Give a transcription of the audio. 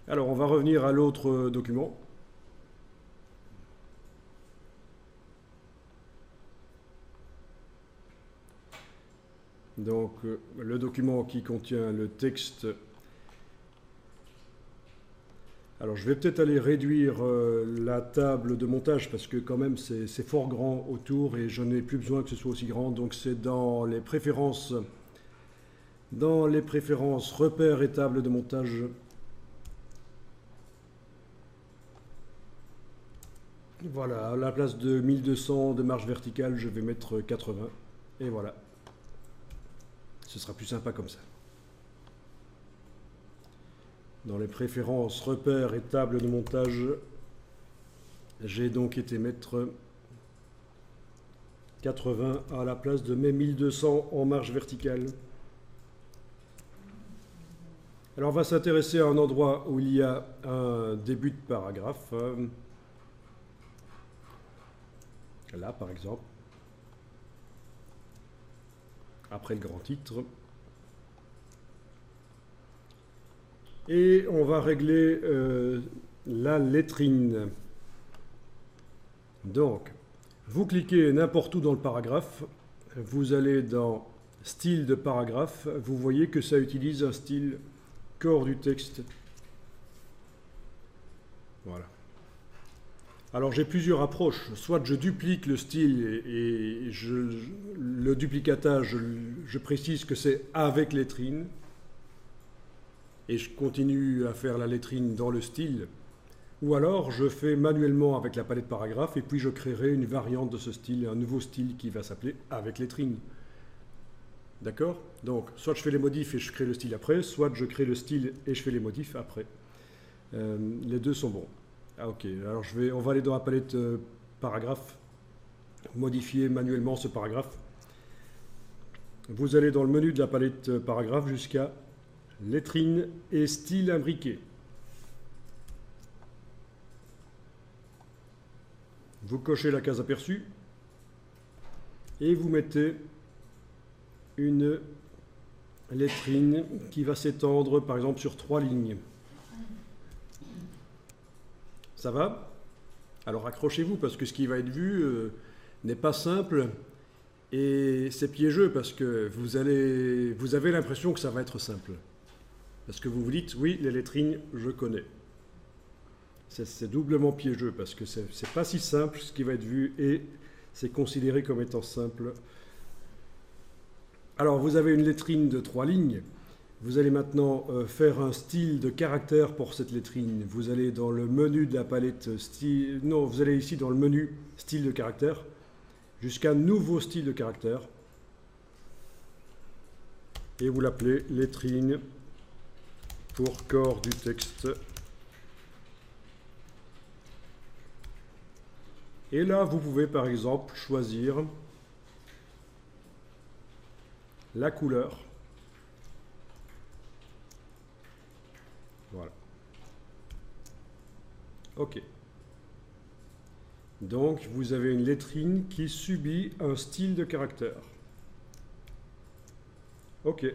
Alors, on va revenir à l'autre document. Donc, le document qui contient le texte. Alors, je vais peut-être aller réduire la table de montage parce que quand même, c'est fort grand autour et je n'ai plus besoin que ce soit aussi grand. Donc, c'est dans les préférences repères et table de montage. Voilà, à la place de 1200 de marge verticale, je vais mettre 80. Et voilà. Ce sera plus sympa comme ça. Dans les préférences repères et table de montage, j'ai donc été mettre 80 à la place de mes 1200 en marge verticale. Alors on va s'intéresser à un endroit où il y a un début de paragraphe. Là par exemple. Après le grand titre. Et on va régler la lettrine. Donc, vous cliquez n'importe où dans le paragraphe, vous allez dans style de paragraphe, vous voyez que ça utilise un style corps du texte. Voilà. Alors j'ai plusieurs approches, soit je duplique le style et le duplicatage, je précise que c'est avec lettrine, et je continue à faire la lettrine dans le style, ou alors je fais manuellement avec la palette paragraphe et puis je créerai une variante de ce style, un nouveau style qui va s'appeler avec lettrine. D'accord? Donc soit je fais les modifs et je crée le style après, soit je crée le style et je fais les modifs après. Les deux sont bons. Ah, ok, alors on va aller dans la palette paragraphe, modifier manuellement ce paragraphe. Vous allez dans le menu de la palette paragraphe jusqu'à lettrine et style imbriqué. Vous cochez la case aperçue et vous mettez une lettrine qui va s'étendre par exemple sur 3 lignes. Ça va? Alors accrochez-vous parce que ce qui va être vu n'est pas simple et c'est piégeux parce que vous avez l'impression que ça va être simple. Parce que vous vous dites, oui, les lettrines, je connais. C'est doublement piégeux parce que c'est pas si simple ce qui va être vu et c'est considéré comme étant simple. Alors vous avez une lettrine de 3 lignes. Vous allez maintenant faire un style de caractère pour cette lettrine. Vous allez dans le menu de la palette style... Non, vous allez ici dans le menu style de caractère jusqu'à nouveau style de caractère. Et vous l'appelez lettrine pour corps du texte. Et là, vous pouvez par exemple choisir la couleur. Voilà. OK. Donc, vous avez une lettrine qui subit un style de caractère. OK.